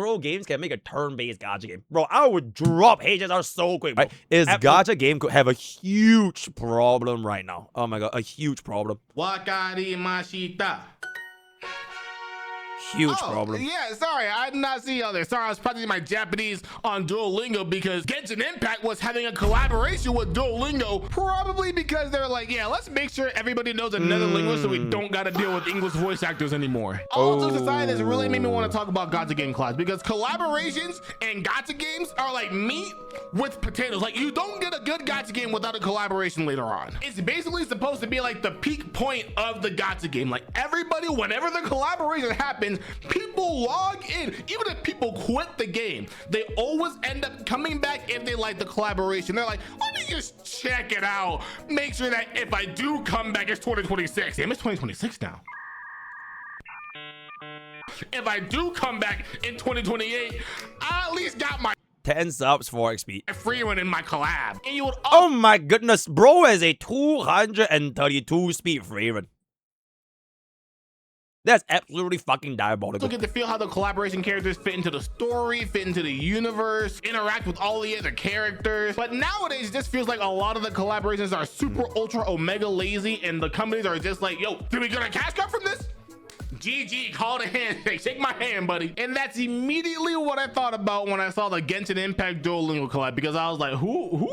Pro games can make a turn-based gacha game. Bro, I would drop HSR so quick, bro. Right? Is gacha game could have a huge problem right now. Oh my god, a huge problem. Wakari Mashita. Huge problem. Yeah, sorry, I did not see all this. Sorry, I was practicing my Japanese on Duolingo because Genshin Impact was having a collaboration with Duolingo, probably because they're like, yeah, let's make sure everybody knows another linguist so we don't gotta deal with English voice actors anymore. All jokes aside, this really made me want to talk about gacha game class because collaborations and gacha games are like meat with potatoes. Like, you don't get a good gacha game without a collaboration later on. It's basically supposed to be like the peak point of the gacha game. Like, everybody, whenever the collaboration happens, people log in. Even if people quit the game, they always end up coming back if they like the collaboration. They're like, let me just check it out, make sure that if I do come back, it's 2026. Damn, it's 2026 now. If I do come back in 2028, I at least got my 10 subs for XP. free one in my collab. And you would Oh my goodness, bro has a 232 speed free run. That's absolutely fucking diabolical. also get to feel how the collaboration characters fit into the story, fit into the universe, interact with all the other characters. But nowadays, it just feels like a lot of the collaborations are super ultra omega lazy, and the companies are just like, yo, did we get a cash cut from this? GG, call the handshake, shake my hand, buddy. And that's immediately what I thought about when I saw the Genshin Impact Duolingo collab, because I was like, who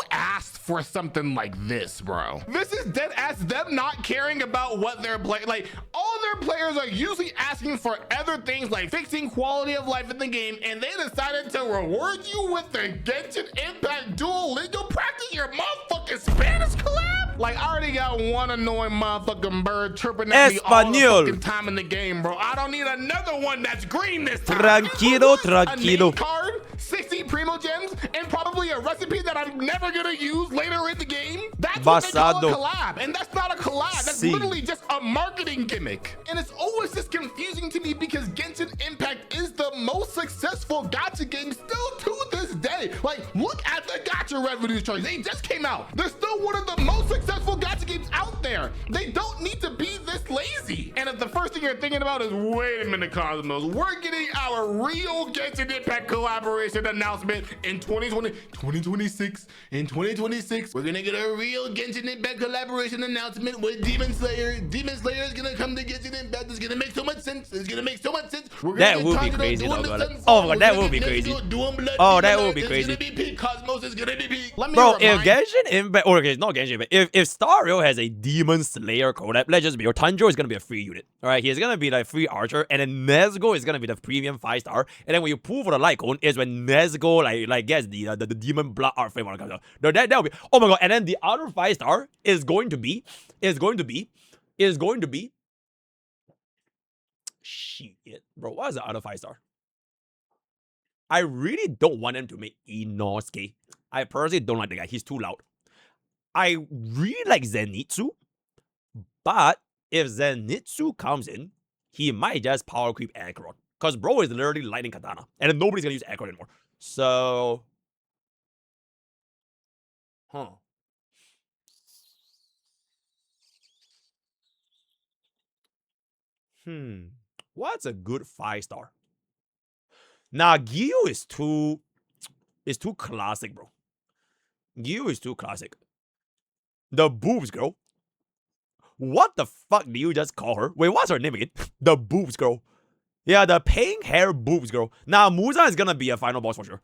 asked for something like this, bro? This is dead ass them not caring about what they're playing. Like, all their players are usually asking for other things like fixing quality of life in the game, and they decided to reward you with the Genshin Impact Duolingo. Practice your motherfucking Spanish collab? Like, I already got one annoying motherfucking bird chirping at me all the fucking time in the game, bro. I don't need another one that's green this time. Tranquilo, A name tranquilo. card, 60 primo gems, and probably a recipe that I'm never gonna use later in the game. That's what they call a collab, and that's not a collab. That's literally just a marketing gimmick. And it's always just confusing to me because Genshin Impact is the most successful gacha game still to this day. Like, look at the gacha revenue charts. They just came out. They're still one of the most successful gacha games out there. They don't need to be this lazy. And if the first thing you're thinking about is, wait a minute, Cosmos, we're getting our real Genshin Impact collaboration announcement in 2026. In 2026, we're gonna get a real Genshin Impact collaboration announcement with Demon Slayer. Demon Slayer is gonna come to Genshin Impact. It's gonna make so much sense. It's gonna make so much sense. We're That gonna would be get crazy, Tanjiro though, doing the brother. Sun Oh Song. my god, We're that gonna would be get crazy. Nezuko doing Blood Oh, that Demon would be Knight. crazy. It's gonna be peak. Cosmos is gonna be peak. Let me Bro, if remind Genshin Impact, or okay, it's not Genshin Impact, if Star Rail has a Demon Slayer collab, let's just be real, Tanjiro is gonna be a free unit. Alright, he's gonna be like free archer, and then Nezuko is gonna be the premium 5-star. And then when you pull for the light cone is when Nezuko like gets the demon blood art frame when it comes out. No, that'll be, oh my god, and then the other 5-star is going to be shit, bro. What is the other 5-star? I really don't want him to make Inosuke. I personally don't like the guy. He's too loud. I really like Zenitsu, but if Zenitsu comes in, he might just power creep Acheron. Because bro is literally lightning katana. And then nobody's gonna use Acheron anymore. So what's a good 5-star? Nah, Gyu is too classic, bro. Gyu is too classic. The boobs girl. What the fuck do you just call her? Wait, what's her name again? The boobs girl. Yeah, the pink hair boobs girl. Now, Muzan is gonna be a final boss for sure.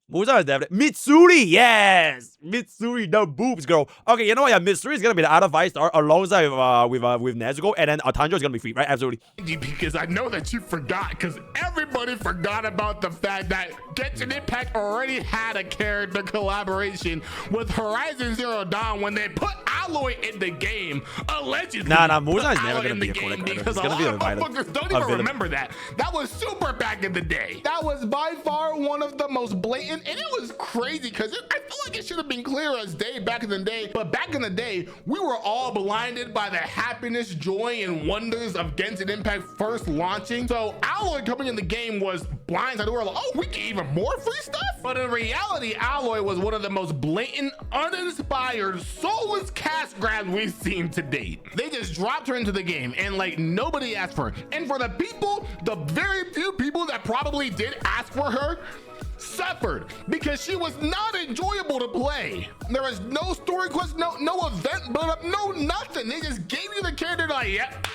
Muzan is definitely Mitsuri, yes! Mitsuri, the boobs girl. Okay, you know what? Yeah, Mitsuri is gonna be the other 5-star alongside with Nezuko, and then Tanjiro is gonna be free, right? Absolutely. Because I know that you forgot, because everybody forgot about the fact that Genshin Impact already had a character collaboration with Horizon Zero Dawn when they put Alloy in the game. Allegedly. Nah, Muzan is never gonna be a collab character. Because It's a gonna be a lot of villain. motherfuckers don't even remember that. That was super back in the day. That was by far one of the most blatant in, and it was crazy because I feel like it should have been clear as day back in the day. But back in the day, we were all blinded by the happiness, joy, and wonders of Genshin Impact first launching. So Alloy coming in the game was blindsided. We were like, oh, we get even more free stuff. But in reality, Alloy was one of the most blatant, uninspired, soulless cash grabs we've seen to date. They just dropped her into the game and like nobody asked for her. And for the people, the very few people that probably did ask for her, suffered because she was not enjoyable to play. There was no story quest, no event build up, no nothing. They just gave you the character like, yep.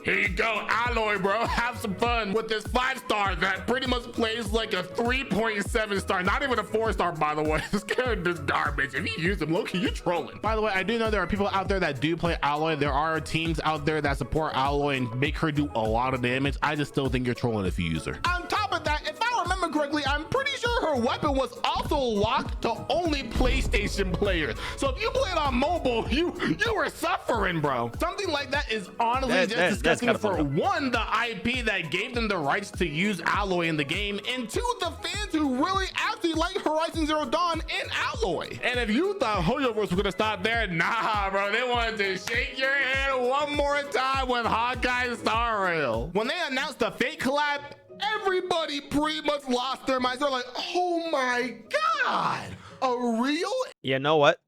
Here you go, Alloy, bro. Have some fun with this 5-star that pretty much plays like a 3.7 star. Not even a 4-star, by the way. This character's garbage. If you use him, low-key, you're trolling. By the way, I do know there are people out there that do play Alloy. There are teams out there that support Alloy and make her do a lot of damage. I just still think you're trolling if you use her. On top of that, if I remember correctly, I'm pretty sure her weapon was also locked to only PlayStation players. So if you played on mobile, you were suffering, bro. Something like that is honestly just disgusting for one, the IP that gave them the rights to use Alloy in the game, and two, the fans who really actually like Horizon Zero Dawn and Alloy. And if you thought Hoyoverse was gonna stop there, nah, bro, they wanted to shake your head one more time with Honkai Star Rail. When they announced the Fate collab, everybody pretty much lost their minds. They're like, oh my God, a real? You know what?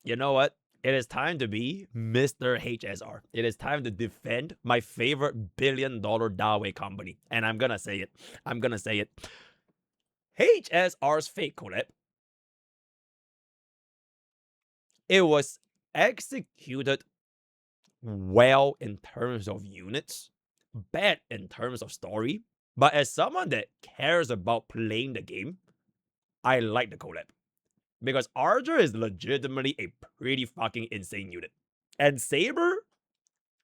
You know what? It is time to be Mr. HSR. It is time to defend my favorite billion-dollar Dawei company. And I'm gonna say it. I'm gonna say it. HSR's Fate collab. It was executed well in terms of units, bad in terms of story. But as someone that cares about playing the game, I like the collab. Because Archer is legitimately a pretty fucking insane unit. And Saber,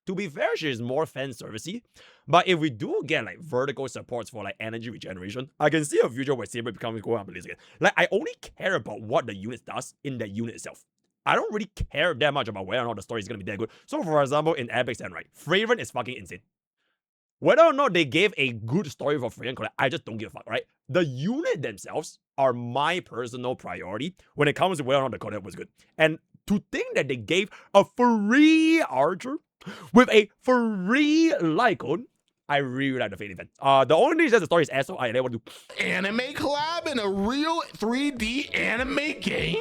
to be fair, she is more fan servicey. But if we do get like vertical supports for like energy regeneration, I can see a future where Saber becomes going up again. Like, I only care about what the unit does in the unit itself. I don't really care that much about whether or not the story is going to be that good. So for example, in Epic Zen, right, Fraven is fucking insane. Whether or not they gave a good story for Fraven collab, I just don't give a fuck, right? The unit themselves are my personal priority when it comes to whether or not the collab was good. And to think that they gave a free Archer with a free Lycon, I really like the Fate event. The only thing is that the story is asshole. I never do. Anime collab in a real 3D anime game?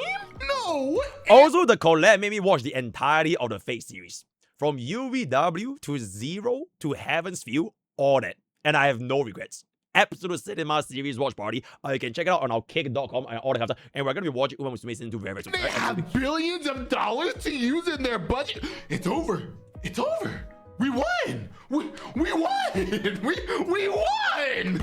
No. Also, the collab made me watch the entirety of the Fate series. From UVW to Zero to Heaven's View, all that. And I have no regrets. Absolute Cinema Series watch party. You can check it out on our kick.com and all that kind of stuff. And we're going to be watching Uma Musume Season 2 very soon. They have billions of dollars to use in their budget. It's over. It's over. We won. We won. We won.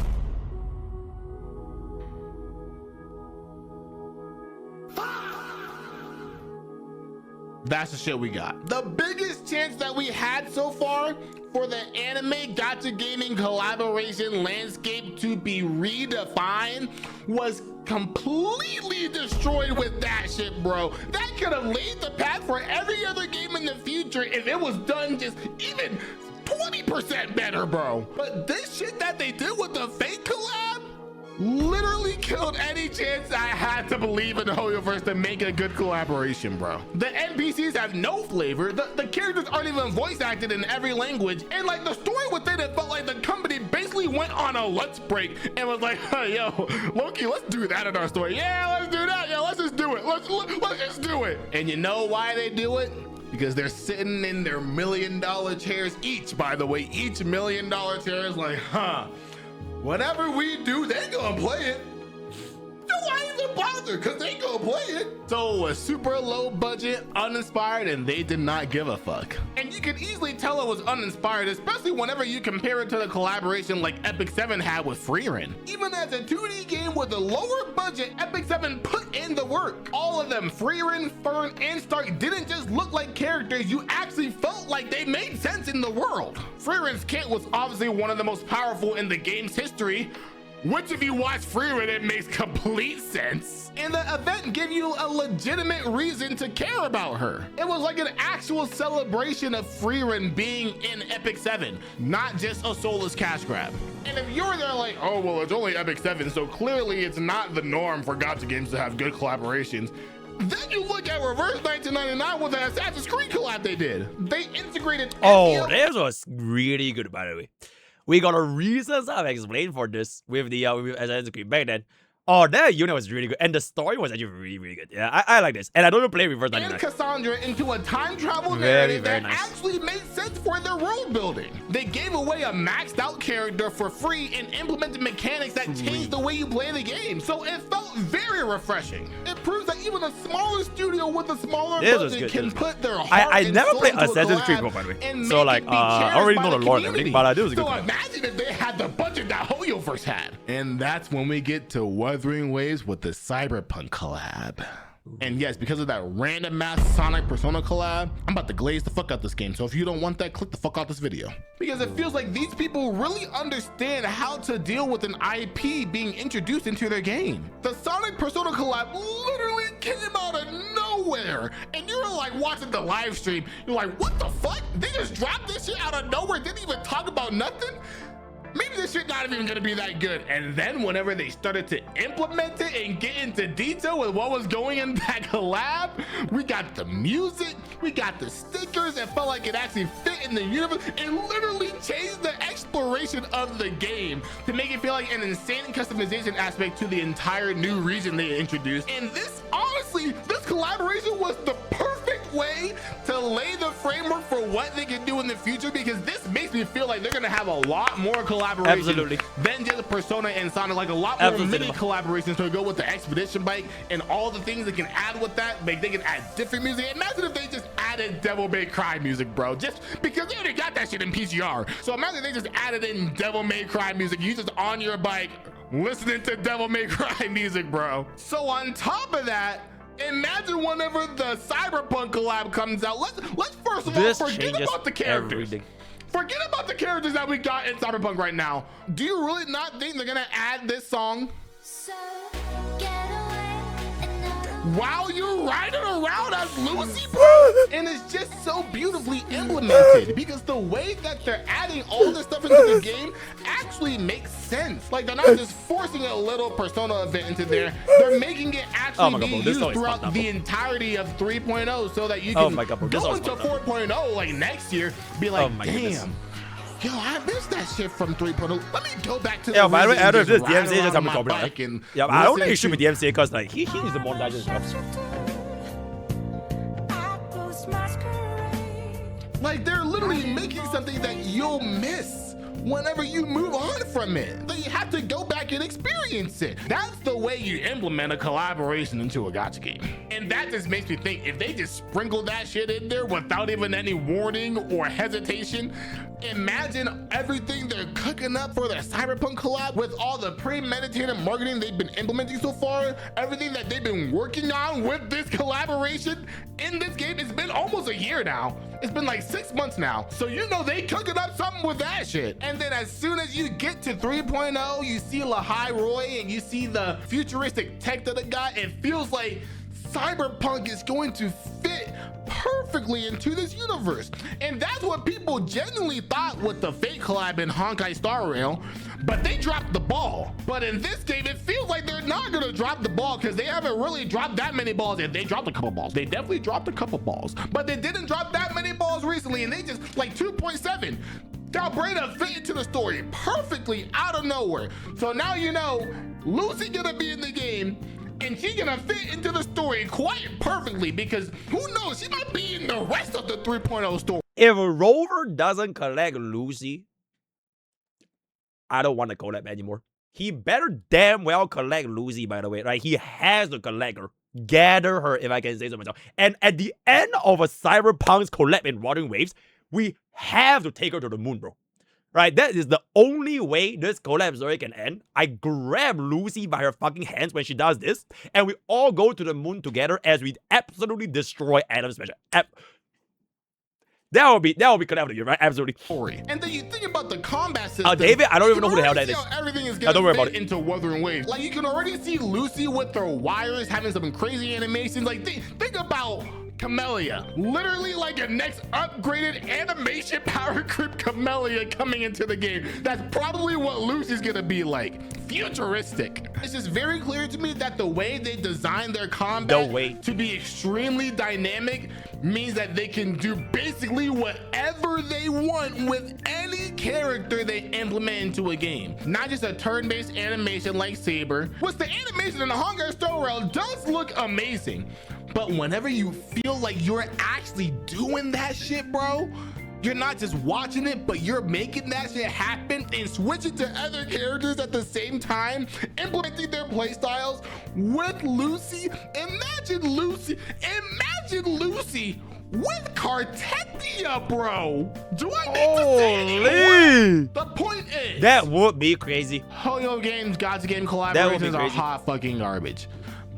That's the shit we got. The biggest chance that we had so far for the anime gacha gaming collaboration landscape to be redefined was completely destroyed with that shit, bro. That could have laid the path for every other game in the future if it was done just even 20% better, bro. But this shit that they did with the Fate collab literally killed any chance I had to believe in the Hoyoverse to make a good collaboration, bro. The NPCs have no flavor. The characters aren't even voice acted in every language. And like the story within it felt like the company basically went on a lunch break and was like, hey, yo, Loki, let's do that in our story. Yeah, let's do that. Yeah, let's just do it. Let's just do it. And you know why they do it? Because they're sitting in their $1 million chairs each, by the way. Each $1 million chair is like, huh. Whatever we do, they gonna play it. So why even bother? Cause they gonna play it. So it was super low budget, uninspired, and they did not give a fuck. And you can easily tell it was uninspired, especially whenever you compare it to the collaboration like Epic 7 had with Freerin. Even as a 2D game with a lower budget, Epic 7 put in the work. All of them, Freerin, Fern, and Stark, didn't just look like characters. You actually felt like they made sense in the world. Freerin's kit was obviously one of the most powerful in the game's history, which if you watch Freerun, it makes complete sense. And the event gave you a legitimate reason to care about her. It was like an actual celebration of Freerun being in Epic 7, not just a soulless cash grab. And if you're there like, oh, well, it's only Epic 7, so clearly it's not the norm for gacha games to have good collaborations, then you look at Reverse 1999 with an Assassin's Creed collab they did. They integrated Oh, this was really good, by the way. We got a reasons I've explained for this with the with Assassin's Creed back then. Oh, that unit was really good, and the story was actually really, really good. Yeah, I like this, and I don't even play Reverse 99. And Cassandra into a time travel Very, narrative very that nice. actually made sense for their world building. They gave away a maxed out character for free and implemented mechanics that changed the way you play the game. So it felt very refreshing. It proves that even a smaller studio with a smaller budget can put their heart I and never soul played into a Assassin's Creed, collab by the way. and So make like, it be I cherished already by know the lore and everything, but it was a good So collab. imagine if they had the budget that Hoyoverse had. And that's when we get to Wuthering Waves with the Cyberpunk collab. And yes, because of that random ass Sonic Persona collab, I'm about to glaze the fuck out this game. So if you don't want that, click the fuck out this video. Because it feels like these people really understand how to deal with an IP being introduced into their game. The Sonic Persona collab literally came out of nowhere. And you're like watching the live stream, you're like, what the fuck? They just dropped this shit out of nowhere, didn't even talk about nothing? Maybe this shit not even gonna be that good. And then whenever they started to implement it and get into detail with what was going in that collab, we got the music, we got the stickers. It felt like it actually fit in the universe. It literally changed the exploration of the game to make it feel like an insane customization aspect to the entire new region they introduced. And this, honestly, this collaboration was the perfect way to lay the framework for what they can do in the future, because this makes me feel like they're gonna have a lot more collaborations than just Persona and Sonic, like a lot more mini collaborations to go with the expedition bike and all the things they can add with that. Like they can add different music. Imagine if they just added Devil May Cry music, bro, just because they already got that shit in PCR. So imagine they just added in Devil May Cry music. You just on your bike listening to Devil May Cry music, bro. So on top of that, imagine whenever the Cyberpunk collab comes out, let's first of all forget about the characters. Everything. Forget about the characters that we got in Cyberpunk right now. Do you really not think they're gonna add this song while you're riding around as Lucy, bro? And it's just so beautifully implemented, because the way that they're adding all this stuff into the game actually makes sense. Like they're not just forcing a little Persona event into there, they're making it actually be used throughout the entirety of 3.0 so that you can go into 4.0 like next year, be like, damn. Yo, I missed that shit from 3.0. Let me go back to the by the way, out of this, ride DMCA just around have my a bike problem. and Yeah, I don't think it listen should be DMCA because like he needs to monetize his stuff. Like they're literally making something that you'll miss whenever you move on from it. Then you have to go back and experience it. That's the way you implement a collaboration into a gacha game. And that just makes me think, if they just sprinkle that shit in there without even any warning or hesitation, imagine everything they're cooking up for their Cyberpunk collab with all the premeditated marketing they've been implementing so far, everything that they've been working on with this collaboration in this game. It's been almost a year now. It's been like 6 months now. So you know they cooking up something with that shit. And then as soon as you get to 3.0, you see Lahai Roy and you see the futuristic tech that it got, it feels like Cyberpunk is going to fit perfectly into this universe. And that's what people genuinely thought with the Fate collab in Honkai Star Rail, but they dropped the ball. But in this game, it feels like they're not gonna drop the ball, because they haven't really dropped that many balls. And they dropped a couple balls. They definitely dropped a couple balls, but they didn't drop that many balls recently, and they just like 2.7. Galbraith fit into the story perfectly out of nowhere. So now you know Lucy gonna be in the game, and she's gonna fit into the story quite perfectly, because who knows, she might be in the rest of the 3.0 story. If Rover doesn't collect Lucy, I don't want to collab anymore. He better damn well collect Lucy, by the way, right? He has to collect her, gather her, if I can say so myself. And at the end of a Cyberpunk's collab in Wuthering Waves, we have to take her to the moon, bro. Right? That is the only way this collab story can end. I grab Lucy by her fucking hands when she does this, and we all go to the moon together as we absolutely destroy Adam's Special. That would be collab of the year, right? Absolutely. story. And then you think about the combat system. David, I don't even know who the hell that is. Everything is Don't worry gonna about fit it. into Wuthering Waves. Like, you can already see Lucy with her wires having some crazy animations. Like, think about Camellia, literally like a next upgraded animation power creep Camellia coming into the game. That's probably what Lucy's gonna be like. Futuristic. It's just very clear to me that the way they designed their combat to be extremely dynamic means that they can do basically whatever they want with any character they implement into a game. Not just a turn-based animation like Saber, which the animation in the Honkai Star Rail does look amazing. But whenever you feel like you're actually doing that shit, bro, you're not just watching it, but you're making that shit happen and switching to other characters at the same time, implementing their playstyles with Lucy. Imagine Lucy with Cartetia, bro. Do I need to say anymore? The point is, that would be crazy. Hoyo Games, Gacha Game collaborations are hot fucking garbage.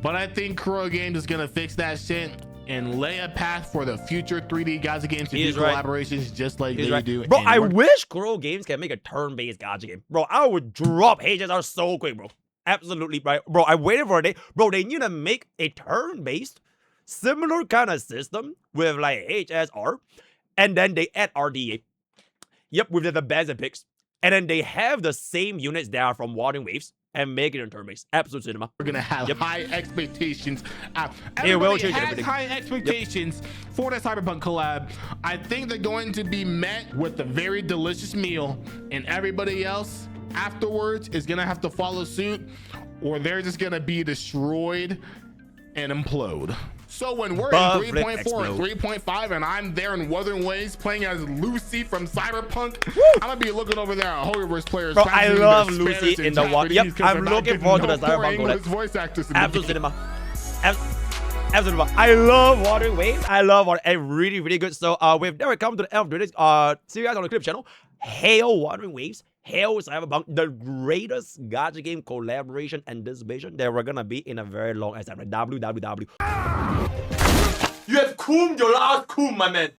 But I think Kuro Games is gonna fix that shit and lay a path for the future 3D Gacha games to do collaborations just like they do. Bro, I wish Kuro Games can make a turn-based Gacha game. Bro, I would drop HSR so quick, bro. Absolutely, right? Bro, I waited for a day. Bro, they need to make a turn-based, similar kind of system with like HSR, and then they add RDA. Yep, with the bands and picks. And then they have the same units that are from Wuthering Waves and make it in turn-based. Absolute cinema. We're gonna have high expectations. It will change has everything. high expectations for the Cyberpunk collab. I think they're going to be met with a very delicious meal, and everybody else afterwards is gonna have to follow suit, or they're just gonna be destroyed and implode. So when we're in 3.4 and 3.5 and I'm there in Wuthering Waves playing as Lucy from Cyberpunk, I'm gonna be looking over there at Holyverse players. Bro, I love Lucy in the one. Yep, I'm looking forward to the Cyberpunk collab. Voice actors in Absolute cinema. Absolutely. I love Wuthering Waves. I love it. It's really, really good. So we've never come to the end of this. See you guys on the clip channel. Hail Wuthering Waves. Hail Cyberpunk, the greatest Gacha game collaboration anticipation that we're gonna be in a very long time. WWW. You have cooled your last cool, my man.